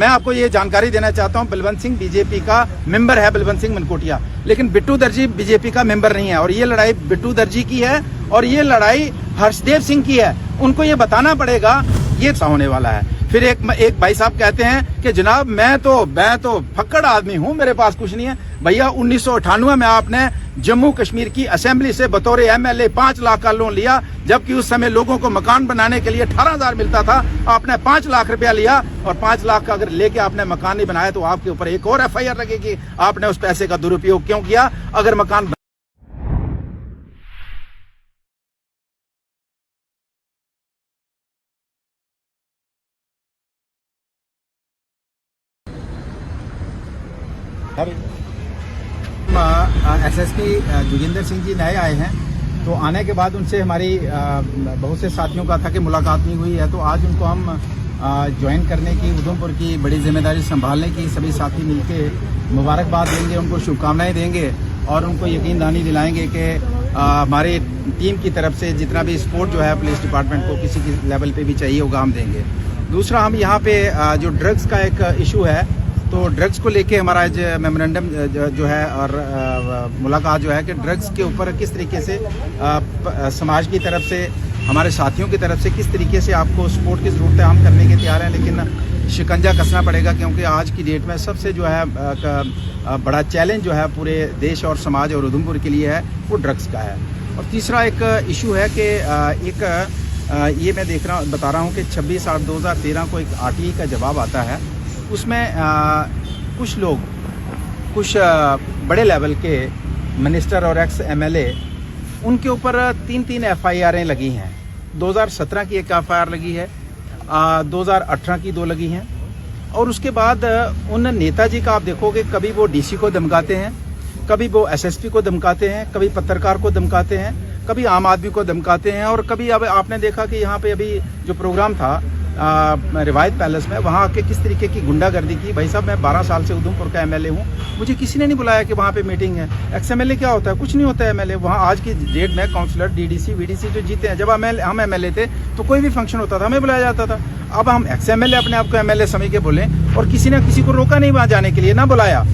मैं आपको ये जानकारी देना चाहता हूँ, बलवंत सिंह बीजेपी का मेंबर है, बलवंत सिंह मनकोटिया, लेकिन बिट्टू दर्जी बीजेपी का मेंबर नहीं है। और ये लड़ाई बिट्टू दर्जी की है और ये लड़ाई हर्षदेव सिंह की है। उनको ये बताना पड़ेगा ये होने वाला है। फिर एक भाई साहब कहते हैं कि जनाब मैं तो फक्कड़ आदमी हूं, मेरे पास कुछ नहीं है। भैया 1998 में आपने जम्मू कश्मीर की असेंबली से बतौर एमएलए 5 लाख का लोन लिया, जबकि उस समय लोगों को मकान बनाने के लिए 18,000 मिलता था। आपने 5 लाख रुपया लिया और 5 लाख का अगर लेके आपने मकान नहीं बनाया तो आपके ऊपर एक और एफआईआर लगेगी। आपने उस पैसे का दुरुपयोग क्यों किया? अगर मकान एसएसपी जोगिंदर सिंह जी नए आए हैं, तो आने के बाद उनसे हमारी बहुत से साथियों का था कि मुलाकात नहीं हुई है, तो आज उनको हम ज्वाइन करने की, उधमपुर की बड़ी जिम्मेदारी संभालने की सभी साथी मिलके मुबारकबाद देंगे, उनको शुभकामनाएं देंगे और उनको यकीन दहानी दिलाएंगे कि हमारी टीम की तरफ से जितना भी सपोर्ट जो है पुलिस डिपार्टमेंट को किसी की लेवल पे भी चाहिए होगा हम देंगे। दूसरा, हम यहाँ पे जो ड्रग्स का एक इशू है, तो ड्रग्स को लेके हमारा आज मेमोरेंडम जो है और मुलाकात जो है कि ड्रग्स के ऊपर किस तरीके से समाज की तरफ से, हमारे साथियों की तरफ से किस तरीके से आपको सपोर्ट की ज़रूरत है, हम करने के तैयार हैं, लेकिन शिकंजा कसना पड़ेगा क्योंकि आज की डेट में सबसे जो है बड़ा चैलेंज जो है पूरे देश और समाज और उधमपुर के लिए है वो ड्रग्स का है। और तीसरा एक इशू है कि ये मैं बता रहा हूँ कि 26/8/2013 को एक आरटीआई का जवाब आता है, उसमें कुछ लोग, कुछ बड़े लेवल के मिनिस्टर और एक्स एमएलए, उनके ऊपर 3 एफआईआरें लगी हैं। 2017 की एक एफआईआर लगी है, 2018 की 2 लगी हैं। और उसके बाद उन नेताजी का आप देखोगे, कभी वो डीसी को धमकाते हैं, कभी वो एसएसपी को धमकाते हैं, कभी पत्रकार को धमकाते हैं, कभी आम आदमी को धमकाते हैं। और कभी अब आपने देखा कि यहाँ पे अभी जो प्रोग्राम था रिवायत पैलेस में, वहाँ आके किस तरीके की गुंडागर्दी की। भाई साहब, मैं 12 साल से उधमपुर का एमएलए हूँ, मुझे किसी ने नहीं बुलाया कि वहाँ पे मीटिंग है। एक्स एमएलए क्या होता है? कुछ नहीं होता है एमएलए। वहाँ आज की डेट में काउंसलर, डीडीसी, वीडीसी जो जीते हैं, जब हम एमएलए थे तो कोई भी फंक्शन होता था हमें बुलाया जाता था। अब हम एक्स एमएलए अपने आप को एमएलए समझ के बोले और किसी ने किसी को रोका नहीं वहाँ जाने के लिए, ना बुलाया।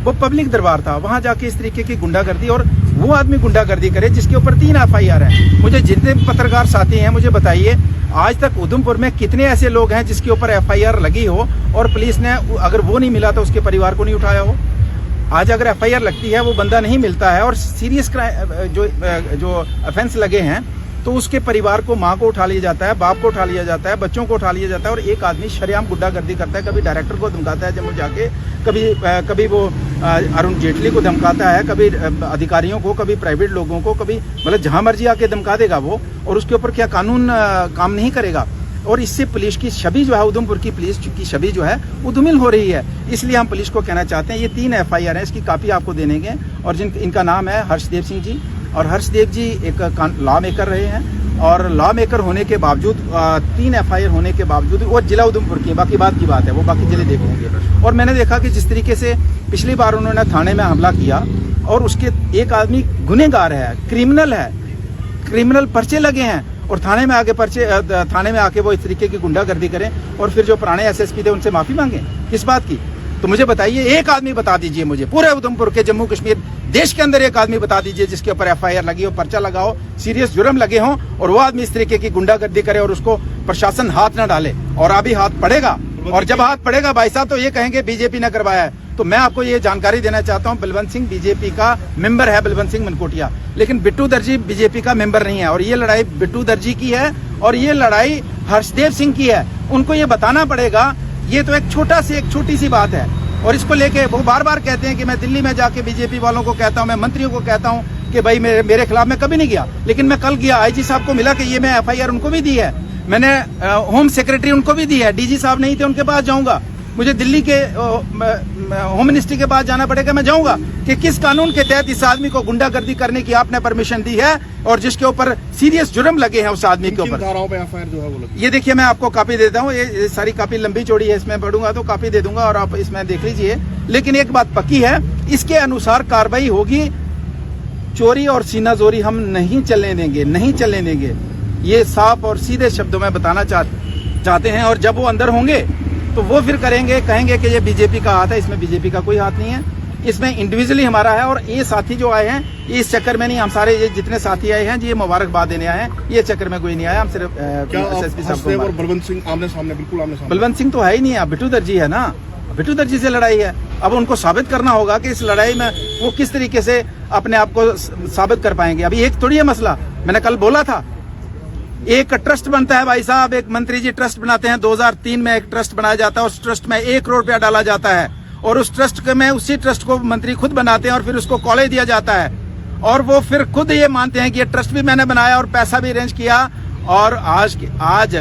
वो पब्लिक दरबार था, वहाँ जाके इस तरीके की गुंडागर्दी, और वो आदमी गुंडागर्दी करे जिसके ऊपर 3 एफआईआर हैं। मुझे जितने पत्रकार साथी हैं मुझे बताइए, आज तक उधमपुर में कितने ऐसे लोग हैं जिसके ऊपर एफआईआर लगी हो और पुलिस ने अगर वो नहीं मिला तो उसके परिवार को नहीं उठाया हो? आज अगर एफआईआर लगती है, वो बंदा नहीं मिलता है और सीरियस क्राइम जो ऑफेंस लगे हैं, तो उसके परिवार को, माँ को उठा लिया जाता है, बाप को उठा लिया जाता है, बच्चों को उठा लिया जाता है। और एक आदमी शरेआम गुंडागर्दी करता है, कभी डायरेक्टर को धमकाता है जम्मू जाके, कभी वो अरुण जेटली को धमकाता है, कभी अधिकारियों को, कभी प्राइवेट लोगों को, कभी मतलब जहां मर्जी आके धमका देगा वो, और उसके ऊपर क्या कानून काम नहीं करेगा? और इससे पुलिस की छवि जो है, उधमपुर की पुलिस की छवि जो है वो धूमिल हो रही है। इसलिए हम पुलिस को कहना चाहते हैं, ये 3 एफआईआर है, इसकी कॉपी आपको दे देंगे। और इनका नाम है हर्षदेव सिंह जी, और हर्षदेव जी एक लॉ मेकर रहे हैं, और लॉ मेकर होने के बावजूद 3 एफआईआर होने के बावजूद वो जिला उधमपुर की, बाकी बात की बात है, वो बाकी जिले देखेंगे। और मैंने देखा कि जिस तरीके से पिछली बार उन्होंने थाने में हमला किया और उसके एक आदमी गुनहगार है, क्रिमिनल है, क्रिमिनल पर्चे लगे हैं, और थाने में आके वो इस तरीके की गुंडागर्दी करें और फिर जो पुराने एसएसपी थे उनसे माफी मांगे किस बात की? तो मुझे बताइए, एक आदमी बता दीजिए मुझे, पूरे उधमपुर के, जम्मू कश्मीर देश के अंदर एक आदमी बता दीजिए जिसके ऊपर एफआईआर लगी हो, पर्चा लगा हो, सीरियस जुर्म लगे हों, और वो आदमी इस तरीके की गुंडागर्दी करे और उसको प्रशासन हाथ ना डाले। और अभी हाथ पड़ेगा, और जब हाथ पड़ेगा भाई साहब तो ये कहेंगे बीजेपी ने करवाया है। तो मैं आपको ये जानकारी देना चाहता हूँ, बलवंत सिंह बीजेपी का मेंबर है, बलवंत सिंह मनकोटिया, लेकिन बिट्टू दर्जी बीजेपी का मेंबर नहीं है। और ये लड़ाई बिट्टू दर्जी की है और ये लड़ाई हर्षदेव सिंह की है। उनको ये बताना पड़ेगा। ये तो एक छोटी सी बात है, और इसको लेके वो बार बार कहते हैं कि मैं दिल्ली में जाके बीजेपी वालों को कहता हूं, मैं मंत्रियों को कहता हूं कि भाई मेरे खिलाफ। मैं कभी नहीं गया, लेकिन मैं कल गया, आईजी साहब को मिला कि ये मैं एफआईआर उनको भी दी है, मैंने होम सेक्रेटरी उनको भी दी है, डीजी साहब नहीं थे उनके पास जाऊंगा, मुझे दिल्ली के होम मिनिस्ट्री के पास जाना पड़ेगा, मैं जाऊंगा कि किस कानून के तहत इस आदमी को गुंडागर्दी करने की आपने परमिशन दी है और जिसके ऊपर सीरियस जुर्म लगे हैं उस आदमी के ऊपर। धाराओं पे एफआईआर जो है वो लगी। ये देखिए, मैं आपको कॉपी देता हूँ, ये सारी कॉपी लंबी चौड़ी है, इसमें पढ़ूंगा तो कॉपी दे दूंगा और आप इसमें देख लीजिए। लेकिन एक बात पक्की है, इसके अनुसार कार्रवाई होगी। चोरी और सीनाजोरी हम नहीं चलने देंगे, नहीं चलने देंगे। ये साफ और सीधे शब्दों में बताना चाहते हैं। और जब वो अंदर होंगे तो वो फिर कहेंगे कि ये बीजेपी का हाथ है। इसमें बीजेपी का कोई हाथ नहीं है, इसमें इंडिविजुअली हमारा है। और ये साथी जो आए हैं इस चक्कर में नहीं, हम सारे ये जितने साथी आए हैं ये मुबारकबाद देने आए हैं, ये चक्कर में कोई नहीं आया। हम सिर्फ एसएसपी साहब को। और बलवंत सिंह आमने सामने, बिल्कुल आमने सामने। बलवंत सिंह तो है ही नहीं, अब बिट्टू दर्जी है ना, बिट्टू दर्जी से लड़ाई है। अब उनको साबित करना होगा कि इस लड़ाई में वो किस तरीके से अपने आप को साबित कर पाएंगे। अभी एक थोड़ी है मसला, मैंने कल बोला था, एक ट्रस्ट बनता है भाई साहब, एक मंत्री जी ट्रस्ट बनाते हैं। 2003 में एक ट्रस्ट बनाया जाता है, उस ट्रस्ट में 1 करोड़ रुपया डाला जाता है और उस ट्रस्ट में उसी ट्रस्ट को मंत्री खुद बनाते हैं और फिर उसको कॉलेज दिया जाता है और वो फिर खुद ये मानते हैं कि ये ट्रस्ट भी मैंने बनाया और पैसा भी अरेंज किया। और आज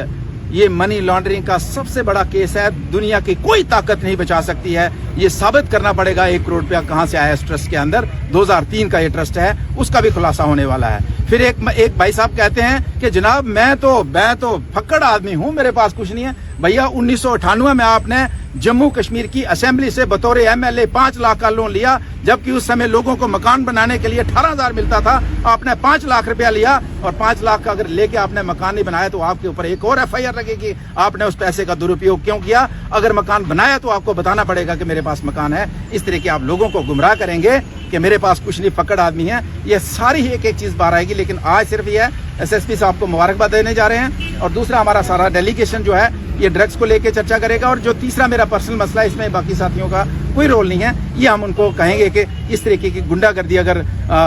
ये मनी लॉन्ड्रिंग का सबसे बड़ा केस है, दुनिया की कोई ताकत नहीं बचा सकती है। ये साबित करना पड़ेगा 1 करोड़ रुपया कहां से आया इस ट्रस्ट के अंदर। 2003 का ये ट्रस्ट है, उसका भी खुलासा होने वाला है। फिर एक भाई साहब कहते हैं कि जनाब मैं तो फक्कड़ आदमी हूं, मेरे पास कुछ नहीं है। भैया 1998 में आपने जम्मू कश्मीर की असेंबली से बतौर एमएलए 5 लाख का लोन लिया, जबकि उस समय लोगों को मकान बनाने के लिए 18,000 मिलता था। आपने 5 लाख रुपया लिया और 5 लाख का अगर लेके आपने मकान नहीं बनाया तो आपके ऊपर एक और एफआईआर लगेगी। आपने उस पैसे का दुरुपयोग क्यों किया? अगर मकान बनाया तो आपको बताना पड़ेगा कि मेरे पास मकान है। इस तरह के आप लोगों को गुमराह करेंगे कि मेरे पास कुछ नहीं, फक्कड़ आदमी है। ये सारी एक एक चीज बाहर आएगी। लेकिन आज सिर्फ ये है एसएसपी साहब को मुबारकबाद देने जा रहे हैं और दूसरा हमारा सारा डेलीगेशन जो है ये ड्रग्स को लेकर चर्चा करेगा। और जो तीसरा मेरा पर्सनल मसला है, इसमें बाकी साथियों का कोई रोल नहीं है। ये हम उनको कहेंगे कि इस तरीके की गुंडागर्दी अगर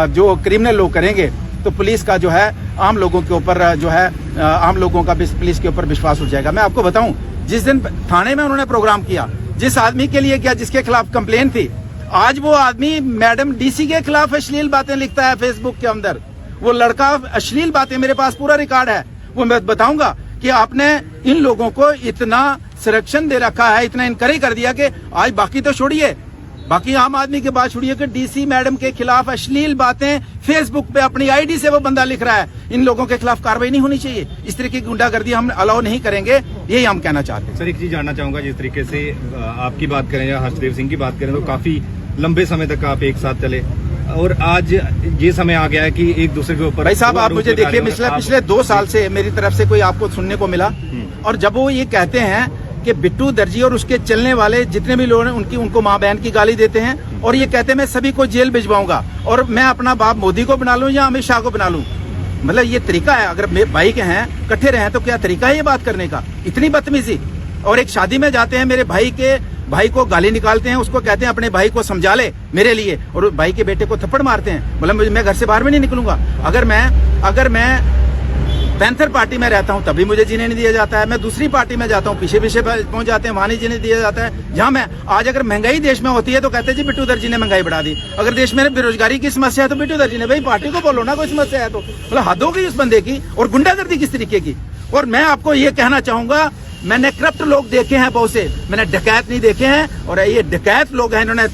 जो क्रिमिनल लोग करेंगे तो पुलिस का जो है आम लोगों के ऊपर जो है आम लोगों का पुलिस के ऊपर विश्वास उठ जाएगा। मैं आपको बताऊं, जिस दिन थाने में उन्होंने प्रोग्राम किया, जिस आदमी के लिए किया जिसके खिलाफ कंप्लेन थी, आज वो आदमी मैडम डीसी के खिलाफ अश्लील बातें लिखता है फेसबुक के अंदर। वो लड़का अश्लील बातें, मेरे पास पूरा रिकॉर्ड है, वो मैं बताऊंगा कि आपने इन लोगों को इतना संरक्षण दे रखा है, इतना इनकरेज कर दिया कि आज बाकी तो छोड़िए, बाकी आम आदमी की बात छोड़िए कि डीसी मैडम के खिलाफ अश्लील बातें फेसबुक पे अपनी आईडी से वो बंदा लिख रहा है। इन लोगों के खिलाफ कार्रवाई नहीं होनी चाहिए। इस तरह की गुंडागर्दी हम अलाउ नहीं करेंगे, यही हम कहना चाहते हैं। सर एक चीज जानना चाहूंगा, जिस तरीके से आपकी बात करें या हर्षदेव सिंह की बात करें तो काफी लंबे समय तक आप एक साथ चले और आज ये समय आ गया है कि एक दूसरे के ऊपर। भाई साहब आप मुझे देखिए, पिछले 2 साल से मेरी तरफ से कोई आपको सुनने को मिला? और जब वो ये कहते हैं कि बिट्टू दर्जी और उसके चलने वाले जितने भी लोग हैं उनको माँ बहन की गाली देते हैं और ये कहते हैं मैं सभी को जेल भिजवाऊंगा और मैं अपना बाप मोदी को बना लूं या अमित शाह को बना लूं। मतलब ये तरीका है? अगर मेरे भाई के हैं, इकट्ठे रहे तो क्या तरीका है ये बात करने का? इतनी बदतमीजी। और एक शादी में जाते हैं, मेरे भाई को गाली निकालते हैं, उसको कहते हैं अपने भाई को समझा ले मेरे लिए, और भाई के बेटे को थप्पड़ मारते हैं। मतलब मैं घर से बाहर में नहीं निकलूंगा। अगर मैं पैंथर पार्टी में रहता हूं तभी मुझे जीने नहीं दिया जाता है। मैं दूसरी पार्टी में जाता हूं, पीछे पहुंच जाते हैं, वहां नहीं जीने दिया जाता है। जहां मैं आज अगर महंगाई देश में होती है तो कहते हैं जी बिट्टू दर्जी ने महंगाई बढ़ा दी। अगर देश में बेरोजगारी की समस्या है तो बिट्टू दर्जी ने, भाई पार्टी को बोलो ना कोई समस्या है तो। मतलब हद हो गई उस बंदे की। और गुंडागर्दी किस तरीके की। और मैं आपको ये कहना चाहूंगा, मैंने करप्ट लोग देखे हैं बहुत से, मैंने डकैत नहीं देखे हैं। और ये डकैत लोग हैं, इन्होंने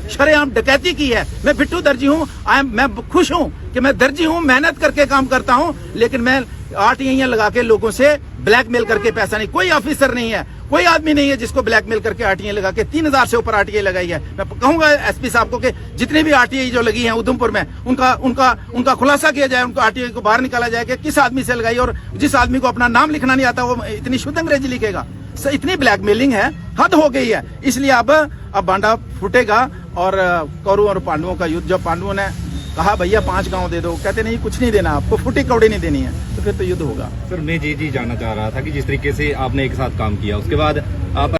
शरेआम डकैती की है। मैं बिट्टू दर्जी हूं, मैं खुश हूं कि मैं दर्जी हूं, मेहनत करके काम करता हूं, लेकिन मैं आरटीआई लगा के लोगों से ब्लैकमेल करके पैसा नहीं। कोई ऑफिसर नहीं है, कोई आदमी नहीं है जिसको ब्लैकमेल करके आरटीआई लगा के 3000 से ऊपर आरटीआई लगाई है। मैं कहूंगा एसपी साहब को कि जितनी भी आरटीआई जो लगी है उधमपुर में, उनका खुलासा किया जाए, उनको आरटीआई को बाहर निकाला जाए कि किस आदमी से लगाई। और जिस आदमी को अपना नाम लिखना नहीं आता वो इतनी शुद्ध अंग्रेजी लिखेगा। इतनी ब्लैकमेलिंग है, हद हो गई है। इसलिए अब बांडा फूटेगा। और कौरवों और पांडवों का युद्ध, जब पांडवों ने कहा भैया 5 गांव दे दो, कहते नहीं कुछ नहीं देना आपको, फूटी कौड़ी नहीं देनी है, तो फिर तो युद्ध होगा। सर मैं जी जानना चाह रहा था कि जिस तरीके से आपने एक साथ काम किया उसके बाद आप